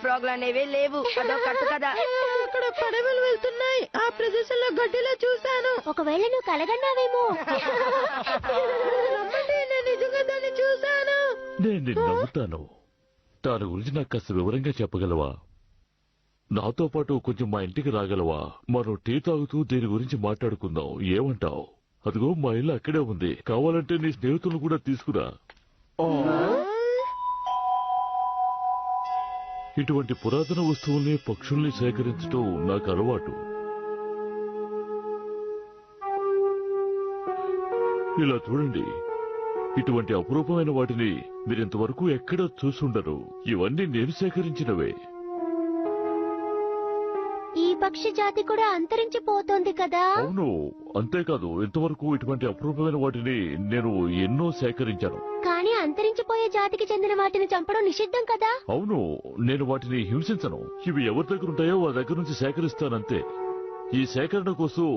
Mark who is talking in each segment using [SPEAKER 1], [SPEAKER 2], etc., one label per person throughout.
[SPEAKER 1] ఫ్రాగ్లు అనేవి లేవు. అదో కట్టు కదా.
[SPEAKER 2] అక్కడ పడవలు వెళ్తున్నాయి. ఆ ప్రదేశంలో గడ్డిలో చూశాను.
[SPEAKER 3] ఒకవేళ నువ్వు కలగన్నావేమో.
[SPEAKER 2] నేను నిజంగా దాన్ని చూశాను.
[SPEAKER 4] నేను నమ్ముతాను. దాని గురించి నాకు కాస్త వివరంగా చెప్పగలవా? నాతో పాటు కొంచెం మా ఇంటికి రాగలవా? మనం టీ తాగుతూ దీని గురించి మాట్లాడుకుందాం. ఏమంటావు? అదిగో మా ఇల్లు అక్కడే ఉంది. కావాలంటే నీ స్నేహితులను కూడా తీసుకురా. ఇటువంటి పురాతన వస్తువుల్ని పక్షుల్ని సేకరించడం నాకు అలవాటు. ఇలా చూడండి, ఇటువంటి అపురూపమైన వాటిని మీరింతవరకు ఎక్కడా చూసుండరు. ఇవన్నీ నేను సేకరించినవే.
[SPEAKER 3] ఈ పక్షి జాతి కూడా అంతరించిపోతోంది కదా.
[SPEAKER 4] అవును, అంతేకాదు ఇంతవరకు ఇటువంటి అపురూపమైన వాటిని నేను ఎన్నో సేకరించాను.
[SPEAKER 3] కానీ అంతరించిపోయే జాతికి చెందిన వాటిని చంపడం నిషిద్ధం కదా.
[SPEAKER 4] అవును, నేను వాటిని హింసించను. ఇవి ఎవరి దగ్గర ఉంటాయో వారి దగ్గర నుంచి సేకరిస్తానంతే. ఈ సేకరణ కోసం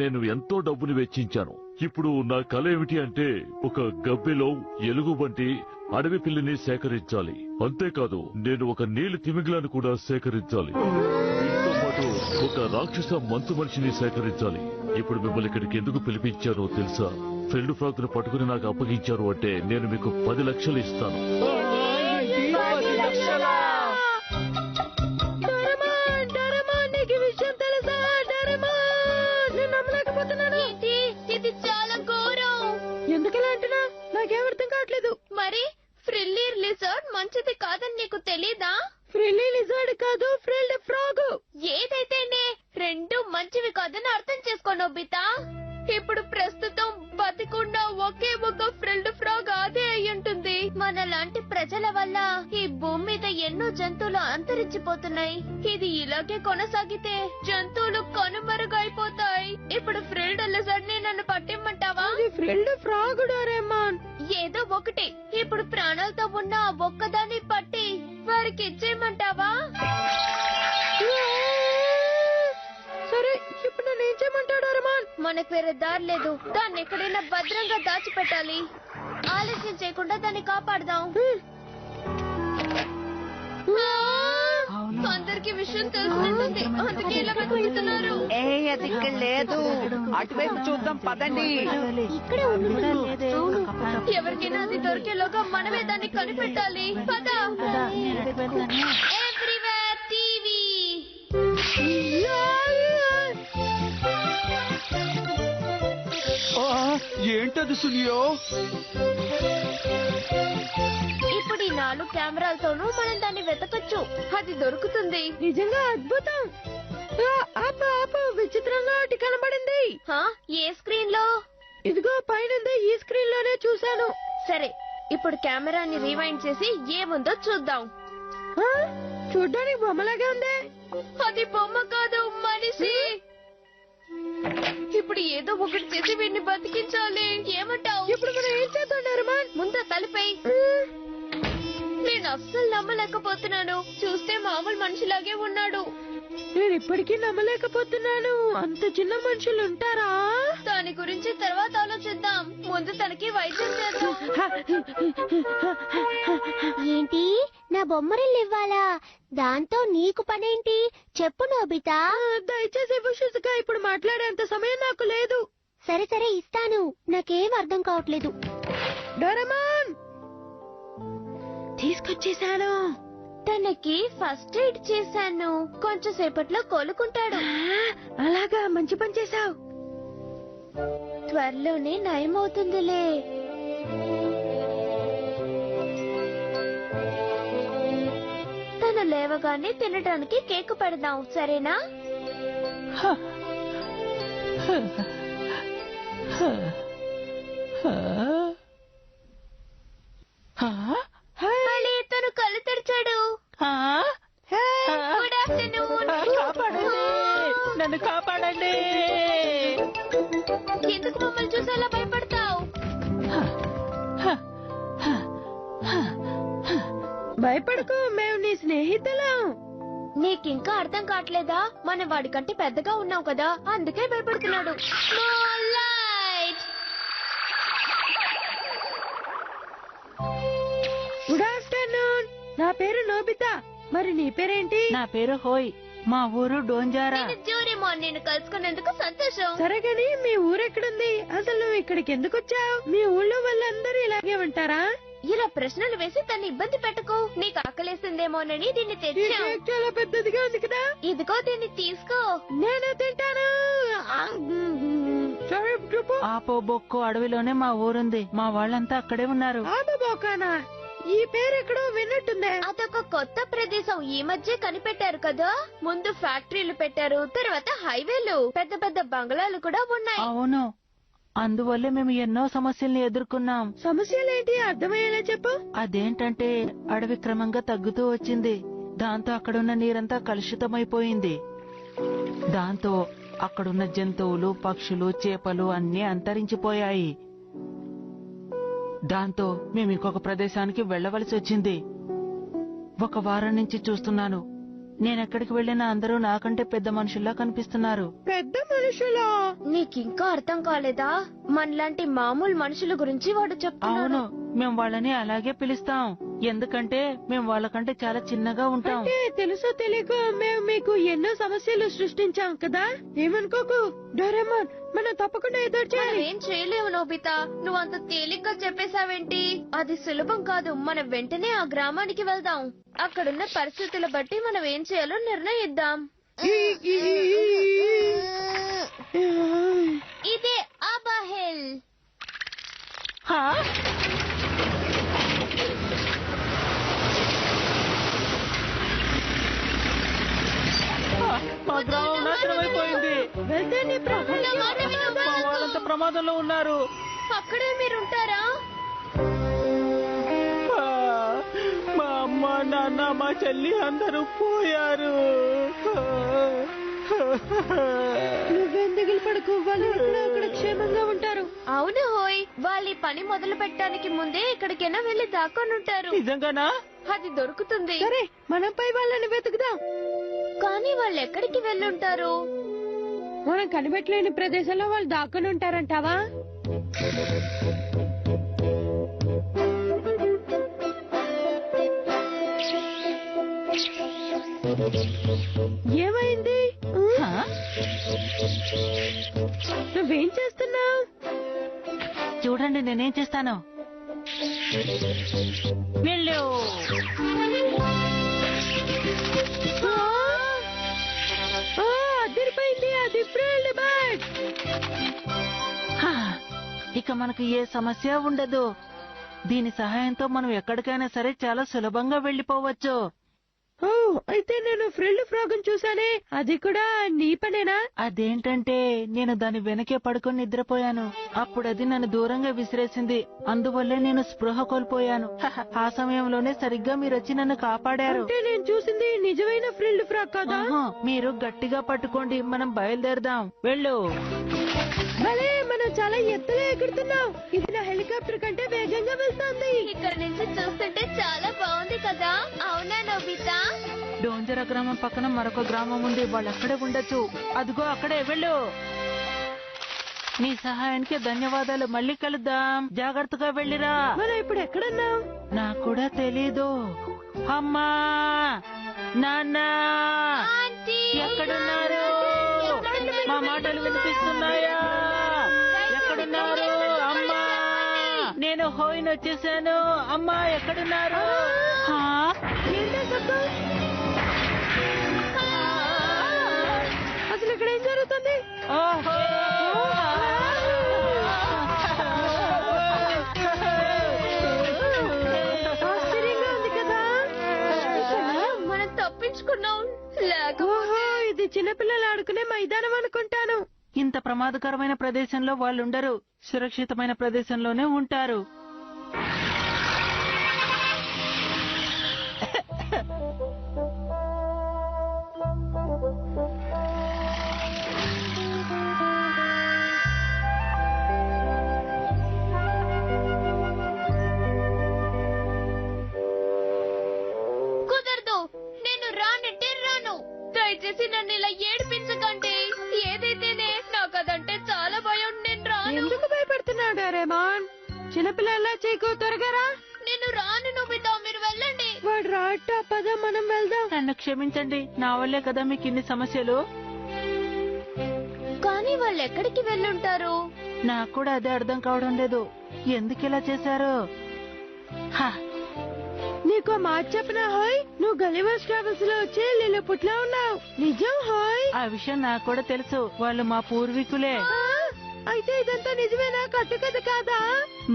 [SPEAKER 4] నేను ఎంతో డబ్బుని వెచ్చించాను. ఇప్పుడు నా కల ఏమిటి అంటే ఒక గబ్బిలో ఎలుగుబంటి అడవి పిల్లిని సేకరించాలి. అంతేకాదు నేను ఒక నీలి తిమింగలాన్ని కూడా సేకరించాలి. వీటితో పాటు ఒక రాక్షస మంచు మనిషిని సేకరించాలి. ఇప్పుడు మిమ్మల్ని ఇక్కడికి ఎందుకు పిలిపించారో తెలుసా? ఫ్రెండ్ ఫ్రాక్ ను పట్టుకుని నాకు అప్పగించారు అంటే నేను మీకు 10 లక్షలు ఇస్తాను.
[SPEAKER 2] ఎందుకలా అంటున్నా? నాకేం అర్థం కావట్లేదు.
[SPEAKER 5] మరి ఫ్రిల్లీ లిజర్డ్ మంచిది కాదని నీకు తెలీదా?
[SPEAKER 2] ఫ్రిల్లీ లిజర్డ్ కాదు, ఫ్రిల్డ్ ఫ్రాగ్.
[SPEAKER 5] ఏదైతేనే రెండు మంచివి కాదని అర్థం చేసుకో నోబితా. ఇప్పుడు ప్రస్తుతం బతికున్న ఒకే ఒక ఫ్రిల్డ్ ఫ్రాగ్ అదే అయ్యుంటుంది. మనలాంటి ప్రజల వల్ల ఈ భూమి మీద ఎన్నో జంతువులు అంతరించిపోతున్నాయి. ఇది ఇలాగే కొనసాగితే జంతువులు కనుమరుగైపోతాయి. ఇప్పుడు ఫ్రిల్డ్ లిజర్డ్ ని నన్ను పట్టిమ్మంటావా?
[SPEAKER 2] Frilled frog Doraemon.
[SPEAKER 5] ఏదో ఒకటి. ఇప్పుడు ప్రాణాలతో ఉన్న ఆ ఒక్కదాన్ని పట్టి వారికి ఇచ్చేయమంటావా?
[SPEAKER 2] సరే, ఇప్పుడు నన్ను ఏం చేయమంటాడు డోరేమాన్?
[SPEAKER 5] మనకు వేరే దారి లేదు. దాన్ని ఎక్కడైనా భద్రంగా దాచిపెట్టాలి. ఆలస్యం చేయకుండా దాన్ని కాపాడదాం. అందరికి విషయం తెలిసినట్టుంది. అందుకే ఇలా వెతుకుతున్నారు.
[SPEAKER 1] అది ఇక్కడ లేదు. అటువైపు చూద్దాం పదండి.
[SPEAKER 3] ఇక్కడే ఉంది.
[SPEAKER 5] ఎవరికైనా అది దొరికేలోగా మనమే దాన్ని కనిపెట్టాలి. పద. Everywhere TV.
[SPEAKER 6] ఏంటది సునియో?
[SPEAKER 5] ఇప్పుడు ఈ 4 కెమెరాలతోనూ మనం దాన్ని వెతకచ్చు. అది దొరుకుతుంది.
[SPEAKER 2] నిజంగా అద్భుతం. ఆపు ఆపు, విచిత్రంగా ఒకటి కనబడింది.
[SPEAKER 5] ఏ స్క్రీన్ లో?
[SPEAKER 2] ఇదిగో పైన ఈ స్క్రీన్ లోనే చూశాను.
[SPEAKER 5] సరే, ఇప్పుడు కెమెరాని రీవైండ్ చేసి ఏముందో చూద్దాం.
[SPEAKER 2] చూడ్డానికి బొమ్మలాగే ఉంది.
[SPEAKER 5] అది బొమ్మ కాదు, మనిషి. ఇప్పుడు ఏదో ఒకటి చేసి వీడిని బతికించాలి. ఏమంటావు?
[SPEAKER 2] ఇప్పుడు మనం ఏం చేద్దాం డోరేమాన్?
[SPEAKER 5] ముందు తలపై. నేను అస్సలు నమ్మలేకపోతున్నాను. చూస్తే మామూలు మనిషిలాగే ఉన్నాడు.
[SPEAKER 2] నేను ఇప్పటికీ నమ్మలేకపోతున్నాను. అంత చిన్న మనుషులు ఉంటారా?
[SPEAKER 5] దాని గురించి తర్వాత ఆలోచిద్దాం. ముందు తనకి వైద్యం చేద్దాం.
[SPEAKER 3] ఏంటి, నా బొమ్మరిల్లు ఇవ్వాలా? దాంతో నీకు పనేంటి? చెప్పు నోబితా.
[SPEAKER 2] దయచేసి విషుగా ఇప్పుడు మాట్లాడేంత సమయం నాకు లేదు.
[SPEAKER 3] సరే సరే, ఇస్తాను. నాకేం అర్థం కావట్లేదు.
[SPEAKER 2] డోరేమాన్, తీసుకొచ్చేసాను.
[SPEAKER 5] తనకి ఫస్ట్ ఎయిడ్ చేశాను. కొంచెం సేపట్లో కోలుకుంటాడు.
[SPEAKER 2] అలాగా, మంచి పని చేశావు.
[SPEAKER 5] త్వరలోనే నయమవుతుందిలే. తను లేవగానే తినడానికి కేక్ పెడదాం, సరేనా? మళ్ళీ తను కళ్ళు తెరిచాడు. Good afternoon.
[SPEAKER 2] నన్ను కాపాడండి.
[SPEAKER 5] ఎందుకు మమ్మల్ని చూసి అలా భయపడతావు?
[SPEAKER 2] భయపడకు, మేము నీ స్నేహితులం.
[SPEAKER 5] నీకింకా అర్థం కావట్లేదా? మనం వాడికంటే పెద్దగా ఉన్నావు కదా, అందుకే భయపడుతున్నాడు. Small light.
[SPEAKER 2] Good afternoon. నా పేరు నోబితా. మరి నీ పేరేంటి?
[SPEAKER 1] నా పేరు హోయ్, మా ఊరు డోంజారా.
[SPEAKER 5] నేను జోరేమాన్, నేను కలుసుకున్నందుకు సంతోషం.
[SPEAKER 2] సరే గాని మీ ఊరెక్కడుంది? అసలు నువ్వు ఇక్కడికి ఎందుకు వచ్చావు? మీ ఊళ్ళో వాళ్ళందరూ ఇలాగే ఉంటారా?
[SPEAKER 5] ఇలా ప్రశ్నలు వేసి తను ఇబ్బంది పెట్టకు. నీకు ఆకలేసిందేమోనని దీన్ని
[SPEAKER 2] ఈ
[SPEAKER 5] తెచ్చాం.
[SPEAKER 2] కేక్ చాలా పెద్దదిగా ఉంది కదా.
[SPEAKER 5] ఇదిగో దీన్ని తీసుకో.
[SPEAKER 2] నేను తింటాను. సరే చెప్పు.
[SPEAKER 1] ఆపో బొక్కు అడవిలోనే మా ఊరుంది. మా వాళ్ళంతా అక్కడే ఉన్నారు.
[SPEAKER 2] ఆమబోకానా? ఈ పేరు ఎక్కడో విన్నట్టుందే.
[SPEAKER 5] అదొక కొత్త ప్రదేశం, ఈ మధ్య కనిపెట్టారు కదా. ముందు ఫ్యాక్టరీలు పెట్టారు, తర్వాత హైవేలు, పెద్ద పెద్ద బంగ్లాలు కూడా ఉన్నాయి.
[SPEAKER 1] అవును, అందువల్లే మేము ఎన్నో సమస్యల్ని ఎదుర్కొన్నాం.
[SPEAKER 2] సమస్యలేంటి అర్థమయ్యేలా చెప్పు.
[SPEAKER 1] అదేంటంటే అడవి క్రమంగా తగ్గుతూ వచ్చింది. దాంతో అక్కడున్న నీరంతా కలుషితమైపోయింది. దాంతో అక్కడున్న జంతువులు, పక్షులు, చేపలు అన్నీ అంతరించిపోయాయి. దాంతో మేము ఇంకొక ప్రదేశానికి వెళ్లవలసి వచ్చింది. 1 వారం నుంచి చూస్తున్నాను. నేనెక్కడికి వెళ్ళినా అందరూ నాకంటే పెద్ద మనుషుల్లా కనిపిస్తున్నారు.
[SPEAKER 2] పెద్ద మనుషులా?
[SPEAKER 5] నీకింకా అర్థం కాలేదా? మనలాంటి మామూలు మనుషుల గురించి వాడు చెప్తున్నాడు.
[SPEAKER 1] అవును, మేము వాళ్ళని అలాగే పిలుస్తాం. ఎందుకంటే మేము వాళ్ళకంటే చాలా చిన్నగా ఉంటాం.
[SPEAKER 2] అంటే తెలుసో తెలియక మేము మీకు ఎన్నో సమస్యలు సృష్టించాం కదా. ఏమనుకోకు డోరేమాన్, మనం తప్పకుండా ఎదురు చేయాలి.
[SPEAKER 5] ఏం చేయలేవు నోబితా, నువ్వు అంత తేలిగ్గా చెప్పేశావేంటి? అది సులభం కాదు. మనం వెంటనే ఆ గ్రామానికి వెళ్దాం. అక్కడున్న పరిస్థితుల బట్టి మనం ఏం చేయాలో నిర్ణయిద్దాం. ఇదే అబాహెల్.
[SPEAKER 1] హా? మా గ్రామం నాశనమైపోయింది.
[SPEAKER 2] వెళ్తే నీ
[SPEAKER 5] నా మాట విను.
[SPEAKER 1] మా వాళ్ళంతా ప్రమాదంలో ఉన్నారు.
[SPEAKER 5] అక్కడే మీరుంటారా?
[SPEAKER 1] మా అమ్మ, నాన్న, మా చెల్లి అందరూ పోయారు.
[SPEAKER 2] నువ్వెందుకు పడకు, వాళ్ళు ఎక్కడో అక్కడ క్షేమంగా ఉంటారు.
[SPEAKER 5] అవును హోయ్, వాళ్ళ ఈ పని మొదలు పెట్టడానికి ముందే ఎక్కడికైనా వెళ్లి దాక్కొనుంటారు.
[SPEAKER 1] నిజంగానా?
[SPEAKER 5] అది దొరుకుతుంది.
[SPEAKER 2] సరే, మనం పై వాళ్ళని వెతుకుదాం.
[SPEAKER 5] కానీ వాళ్ళు ఎక్కడికి వెళ్ళుంటారు?
[SPEAKER 2] మనం కనిపెట్టలేని ప్రదేశంలో వాళ్ళు దాక్కుని ఉంటారంటావా? ఏమైంది?
[SPEAKER 1] హా?
[SPEAKER 2] నువ్వేం చేస్తున్నావు?
[SPEAKER 1] చూడండి, నేనేం చేస్తాను. వెళ్ళు.
[SPEAKER 2] అదిరిపోయింది. అది ఫ్రెండ్ బర్డ్.
[SPEAKER 1] హా, ఇక మనకు ఏ సమస్య ఉండదు. దీని సహాయంతో మనం ఎక్కడికైనా సరే చాలా సులభంగా వెళ్లిపోవచ్చు.
[SPEAKER 2] ఓ, అయితే నేను ఫ్రెండ్ ఫ్రాగ్ చూసానే, అది కూడా నీ పనేనా?
[SPEAKER 1] అదేంటంటే నేను దాని వెనకే పడుకొని నిద్రపోయాను. అప్పుడు అది నన్ను దూరంగా విసిరేసింది. అందువల్లే నేను స్పృహ కోల్పోయాను. హహ, ఆ సమయంలోనే సరిగ్గా మీరొచ్చి నన్ను కాపాడారు.
[SPEAKER 2] అంటే నేను చూసింది నిజమైన ఫ్రెండ్ ఫ్రాగ్ కదా?
[SPEAKER 1] ఆహా, మీరు గట్టిగా పట్టుకోండి, మనం బయలుదేరదాం. వెళ్ళు.
[SPEAKER 2] భలే, మనం చాలా ఎత్తులో ఎగురుతున్నాం. ఇది నా హెలికాప్టర్ కంటే వేగంగా వెళ్తుంది.
[SPEAKER 5] ఇక్కడ నుంచి చూస్తుంటే చాలా బాగుంది కదా. అవునా నోబితా?
[SPEAKER 1] డోంజరా గ్రామం పక్కన మరొక గ్రామం ఉంది. వాళ్ళు అక్కడే ఉండొచ్చు. అదిగో అక్కడే. వెళ్ళు. నీ సహాయానికి ధన్యవాదాలు. మళ్ళీ కలుద్దాం. జాగ్రత్తగా వెళ్ళిరా.
[SPEAKER 2] మనం ఇప్పుడు ఎక్కడున్నాం?
[SPEAKER 1] నాకు కూడా తెలీదు. అమ్మా, నాన్న,
[SPEAKER 5] ఆంటీ,
[SPEAKER 1] ఎక్కడున్నారు? మా మాటలు వినిపిస్తున్నాయా? ఎక్కడున్నారు? అమ్మా, నేను హోయిన్ వచ్చేసాను. అమ్మా, ఎక్కడున్నారు? హా?
[SPEAKER 2] ఏంటా శబ్దం? అసలు ఇక్కడ ఏం జరుగుతుంది?
[SPEAKER 1] ఓహో!
[SPEAKER 2] ఆశ్చర్యంగా ఉంది కదా.
[SPEAKER 5] మనం తప్పించుకున్నాం.
[SPEAKER 2] ఓహో, ఇది చిన్నపిల్లలు ఆడుకునే మైదానం అనుకుంటాను.
[SPEAKER 1] ఇంత ప్రమాదకరమైన ప్రదేశంలో వాళ్ళుండరు. సురక్షితమైన ప్రదేశంలోనే ఉంటారు.
[SPEAKER 5] కుదరదు. నేను రానంటే రాను. దయచేసి నన్ను ఇలా ఏడిపించకండి. ఏదైతేనే నాకు అదంటే చాలా భయం. నేను రాను.
[SPEAKER 2] ఎందుకు భయపడుతున్నాడు రేమాన్? చిన్నపిల్లల్లా చేయకు, త్వరగా రా.
[SPEAKER 5] నేను రాను నోబితా, మీరు వెళ్ళండి.
[SPEAKER 2] వాడు రాట పద మనం వెళ్దాం.
[SPEAKER 1] నన్ను క్షమించండి, నా వల్లే కదా మీకు ఇన్ని సమస్యలు.
[SPEAKER 5] కానీ వాళ్ళు ఎక్కడికి వెళ్ళుంటారు?
[SPEAKER 1] నాకు కూడా అదే అర్థం కావడం లేదు. ఎందుకు ఇలా చేశారు? హా,
[SPEAKER 2] నీకో మాట చెప్పనా హాయ్, నువ్వు గలివర్స్ ట్రావెల్స్ లో వచ్చే లిల్లపుట్లా ఉన్నావు. నిజం హాయ్.
[SPEAKER 1] ఆ విషయం నాకు కూడా తెలుసు. వాళ్ళు మా పూర్వీకులే.
[SPEAKER 2] అయితే ఇదంతా నిజమేనా, కట్టుకథ కాదా?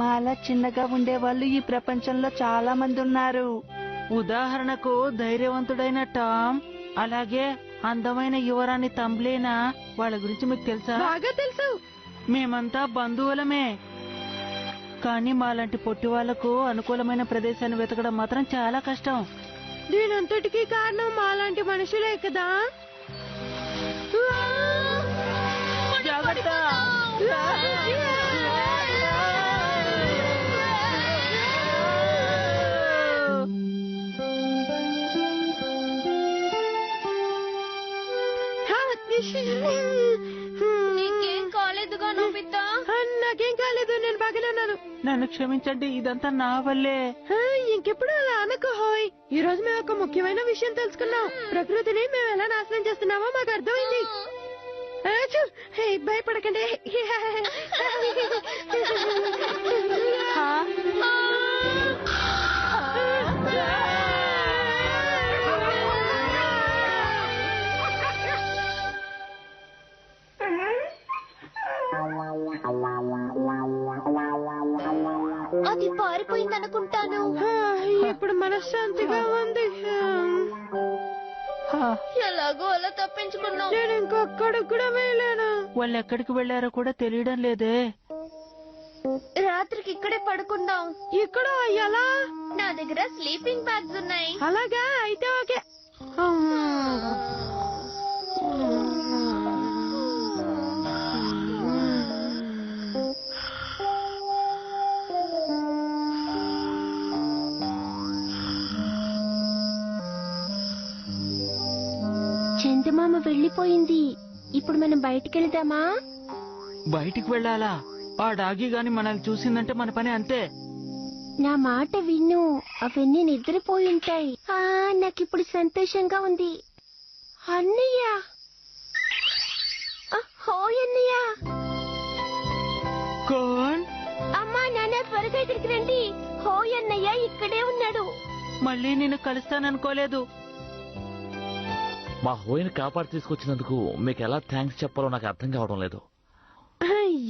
[SPEAKER 1] మాలా చిన్నగా ఉండే వాళ్ళు ఈ ప్రపంచంలో చాలా మంది ఉన్నారు. ఉదాహరణకు ధైర్యవంతుడైన టామ్, అలాగే అందమైన యువరాణి తంబ్లేనా. వాళ్ళ గురించి మీకు తెలుసా?
[SPEAKER 2] బాగా తెలుసు.
[SPEAKER 1] మేమంతా బంధువులమే. కానీ మాలాంటి పొట్టి వాళ్లకు అనుకూలమైన ప్రదేశాన్ని వెతకడం మాత్రం చాలా కష్టం.
[SPEAKER 2] దీనంతటికీ కారణం మాలాంటి మనుషులే కదా.
[SPEAKER 1] జాగ్రత్త.
[SPEAKER 5] నీకేం కాలేదుగా నోబితా?
[SPEAKER 2] నాకేం కాలేదు, నేను బాగానే ఉన్నాను.
[SPEAKER 1] నన్ను క్షమించండి, ఇదంతా నా వల్లే.
[SPEAKER 2] ఇంకెప్పుడు అలా అనకు హాయ్. ఈ రోజు మేము ఒక ముఖ్యమైన విషయం తెలుసుకున్నాం. ప్రకృతిని మేము ఎలా నాశనం చేస్తున్నామో మాకు అర్థమైంది. భయపడకండి.
[SPEAKER 1] హా?
[SPEAKER 5] అది పారిపోయిందనుకుంటాను.
[SPEAKER 2] ఇప్పుడు మనశ్శాంతిగా ఉంది.
[SPEAKER 1] హా.
[SPEAKER 5] ఎలాగో అలా తప్పించుకున్నాం.
[SPEAKER 2] నేను ఇంకొక్కడికి కూడా వెళ్ళాను.
[SPEAKER 1] వాళ్ళు ఎక్కడికి వెళ్లారో కూడా తెలియడం లేదే.
[SPEAKER 5] రాత్రికి ఇక్కడే పడుకుందాం.
[SPEAKER 2] ఇక్కడ ఎలా?
[SPEAKER 5] నా దగ్గర స్లీపింగ్ బ్యాగ్స్ ఉన్నాయి.
[SPEAKER 2] అలాగా అయితే ఓకే.
[SPEAKER 3] చందమామ వెళ్ళిపోయింది. ఇప్పుడు మనం బయటికి వెళ్దామా?
[SPEAKER 1] బయటికి వెళ్ళాలా? ఆ డాగి గాని మనల్ని చూసిందంటే మన పని అంతే.
[SPEAKER 3] నా మాట విను, అవన్నీ నిద్రపోయి ఉంటాయి. నాకిప్పుడు సంతోషంగా ఉంది. అన్నయ్య, హోయ్ అన్నయ్య.
[SPEAKER 1] కోన్,
[SPEAKER 3] అమ్మా నాన్న త్వరగా ఇక్కడికి రండి. హోయ్ అన్నయ్య ఇక్కడే ఉన్నాడు.
[SPEAKER 1] మళ్ళీ నిన్ను కలుస్తాననుకోలేదు.
[SPEAKER 4] మా హోయిని కాపాడి తీసుకొచ్చినందుకు మీకు ఎలా థ్యాంక్స్ చెప్పాలో నాకు అర్థం కావడం లేదు.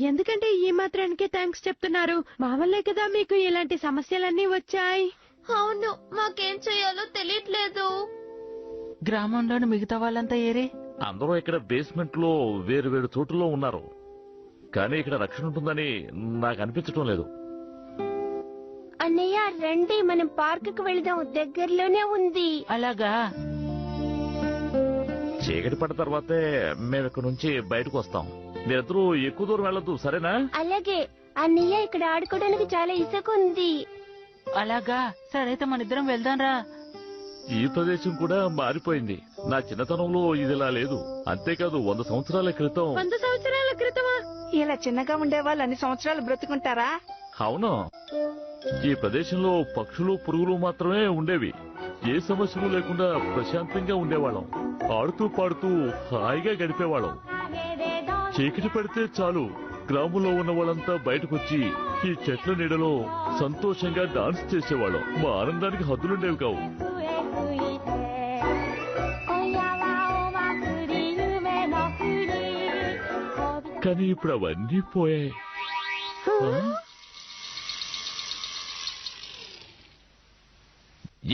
[SPEAKER 2] ఎందుకంటే ఈ మాత్రానికే థ్యాంక్స్ చెప్తున్నారు. మా వల్లే కదా మీకు ఇలాంటి సమస్యలన్నీ వచ్చాయి.
[SPEAKER 5] అవును, మాకేం చేయాలో తెలియట్లేదు.
[SPEAKER 1] గ్రామంలోని మిగతా వాళ్ళంతా ఏరే?
[SPEAKER 4] అందరూ ఇక్కడ బేస్మెంట్ లో వేరు వేరు చోటుల్లో ఉన్నారు. కానీ ఇక్కడ రక్షణ ఉంటుందని నాకు అనిపించడం లేదు.
[SPEAKER 3] అన్నయ్య రండి, మనం పార్కుకు వెళదాం, దగ్గరలోనే ఉంది.
[SPEAKER 1] అలాగా?
[SPEAKER 4] చీకటి పడ్డ తర్వాతే మేము ఇక్కడ నుంచి బయటకు వస్తాం. మీరిద్దరూ ఎక్కువ దూరం వెళ్ళొద్దు, సరేనా?
[SPEAKER 3] అలాగే అన్నయ్య, ఇక్కడ ఆడుకోవడానికి చాలా ఇసుక ఉంది.
[SPEAKER 1] అలాగా? సరైతే మనిద్దరం వెళ్దాం రా.
[SPEAKER 4] ఈ ప్రదేశం కూడా మారిపోయింది. నా చిన్నతనంలో ఇదిలా లేదు. అంతేకాదు 100 సంవత్సరాల క్రితం.
[SPEAKER 2] 100 సంవత్సరాల క్రితమా?
[SPEAKER 7] ఇలా చిన్నగా ఉండే వాళ్ళు అన్ని సంవత్సరాలు బ్రతుకుంటారా?
[SPEAKER 4] అవును, ఈ ప్రదేశంలో పక్షులు పురుగులు మాత్రమే ఉండేవి. ఏ సమస్యలు లేకుండా ప్రశాంతంగా ఉండేవాళ్ళం. ఆడుతూ పాడుతూ హాయిగా గడిపేవాళ్ళం. చీకటి పడితే చాలు, గ్రామంలో ఉన్న వాళ్ళంతా బయటకొచ్చి ఈ చెట్ల నీడలో సంతోషంగా డాన్స్ చేసేవాళ్ళం. మా ఆనందానికి హద్దులుండేవి కావు. కానీ ఇప్పుడు అవన్నీ పోయాయి.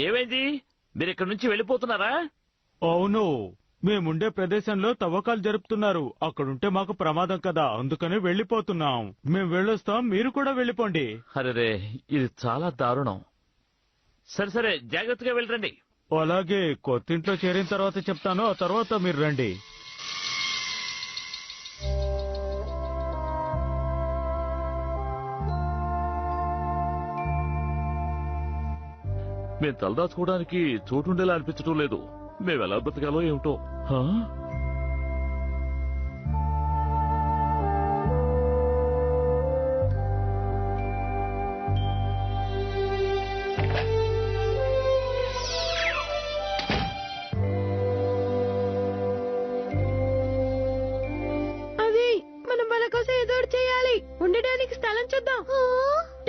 [SPEAKER 4] ఏమైంది? మీరు ఇక్కడి నుంచి వెళ్ళిపోతున్నారా?
[SPEAKER 6] అవును, మేముండే ప్రదేశంలో తవ్వకాలు జరుపుతున్నారు. అక్కడుంటే మాకు ప్రమాదం కదా, అందుకని వెళ్లిపోతున్నాం. మేము వెళ్ళొస్తాం, మీరు కూడా వెళ్ళిపోండి.
[SPEAKER 4] అరే, ఇది చాలా దారుణం. సరే సరే, జాగ్రత్తగా వెళ్ళరండి.
[SPEAKER 6] అలాగే, కొత్తింట్లో చేరిన తర్వాత చెప్తాను, ఆ తర్వాత మీరు రండి.
[SPEAKER 4] మేము తలదాచుకోవడానికి చోటుండేలా అనిపించడం లేదు. మేము ఎలా బ్రతకాలో ఏమిటో. హా?
[SPEAKER 2] ఏదోటి చేయాలి. ఉండడానికి స్థలం చూద్దాం.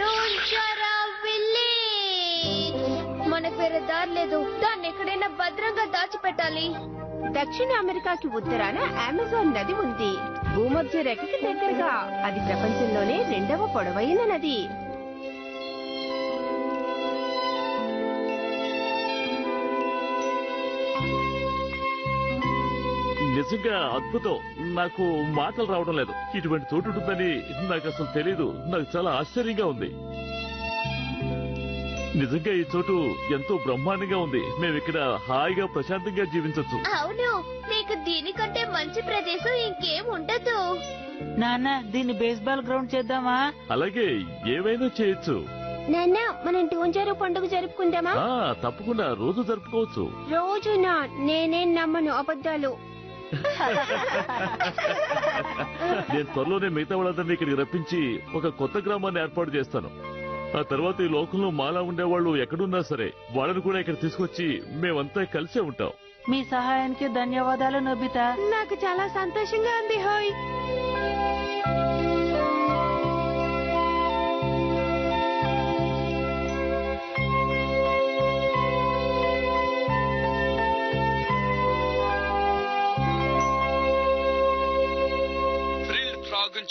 [SPEAKER 5] టోంచారా విలేజ్. మనకు వేరే దారి లేదు. దాన్ని ఎక్కడైనా భద్రంగా దాచిపెట్టాలి.
[SPEAKER 8] దక్షిణ అమెరికాకి ఉత్తరాన అమెజాన్ నది ఉంది. భూమధ్య రేఖకి దగ్గరగా. అది ప్రపంచంలోనే 2వ పొడవైన నది.
[SPEAKER 4] నిజంగా అద్భుతం. నాకు మాటలు రావడం లేదు. ఇటువంటి చోటు ఉంటుందని నాకు అసలు తెలీదు. నాకు చాలా ఆశ్చర్యంగా ఉంది. నిజంగా ఈ చోటు ఎంతో బ్రహ్మాండంగా ఉంది. మేము ఇక్కడ హాయిగా ప్రశాంతంగా జీవించొచ్చు.
[SPEAKER 5] అవును, నీకు దీనికంటే మంచి ప్రదేశం ఇంకేం ఉండదు.
[SPEAKER 1] నాన్న దీన్ని బేస్బాల్ గ్రౌండ్ చేద్దామా?
[SPEAKER 4] అలాగే ఏవైనా చేయొచ్చు.
[SPEAKER 3] నాన్న మనం టూంజారు పండుగ జరుపుకుందామా?
[SPEAKER 4] తప్పకుండా రోజు జరుపుకోవచ్చు.
[SPEAKER 3] రోజునా? నేనేం నమ్మను అబద్ధాలు.
[SPEAKER 4] నేను త్వరలోనే మిగతా వాళ్ళందరినీ ఇక్కడికి రప్పించి ఒక కొత్త గ్రామాన్ని ఏర్పాటు చేస్తాను. ఆ తర్వాత ఈ లోకంలో మాలా ఉండేవాళ్ళు ఎక్కడున్నా సరే వాళ్ళని కూడా ఇక్కడ తీసుకొచ్చి మేమంతా కలిసే ఉంటాం.
[SPEAKER 1] మీ సహాయానికి ధన్యవాదాలు నోబితా.
[SPEAKER 2] నాకు చాలా సంతోషంగా ఉంది. హోయ్.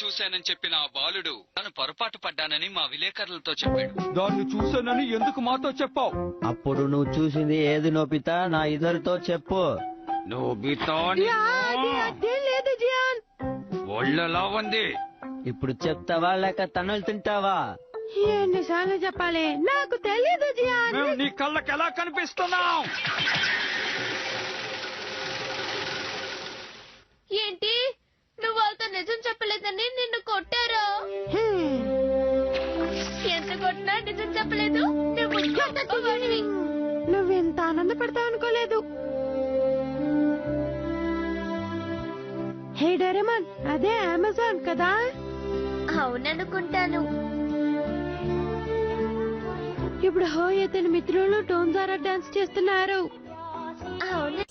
[SPEAKER 9] చూశానని చెప్పిన ఆ బాలుడు తను పొరపాటు పడ్డానని మా విలేకరులతో చెప్పాడు.
[SPEAKER 6] దాన్ని చూశానని ఎందుకు మాతో చెప్పావు?
[SPEAKER 10] అప్పుడు నువ్వు చూసింది ఏది నోబితా? నా ఇద్దరితో చెప్పు.
[SPEAKER 9] నోబితా
[SPEAKER 2] అదేం లేదు జియాన్.
[SPEAKER 9] ఒళ్ళలా ఉంది.
[SPEAKER 10] ఇప్పుడు చెప్తావా లేక తన్నులు తింటావా?
[SPEAKER 2] ఎన్నిసార్లు చెప్పాలి? నాకు తెలియదు జియాన్.
[SPEAKER 6] మేము నీ కళ్ళకి ఎలా కనిపిస్తున్నాం?
[SPEAKER 5] ఏంటి, నువ్వు వాళ్ళతో నిజం చెప్పలేదని నిన్ను కొట్టారా? ఎంత కొట్టినా నిజం చెప్పలేదు. నువ్వు గొప్పవాడివి.
[SPEAKER 2] నువ్వెంత ఆనందపడతావు అనుకోలేదు. హే డోరేమాన్, అదే అమెజాన్ కదా?
[SPEAKER 5] అవుననుకుంటాను.
[SPEAKER 2] ఇప్పుడు హోయ్ అతని మిత్రులు టోంజారా డాన్స్ చేస్తున్నారు.
[SPEAKER 5] అవును.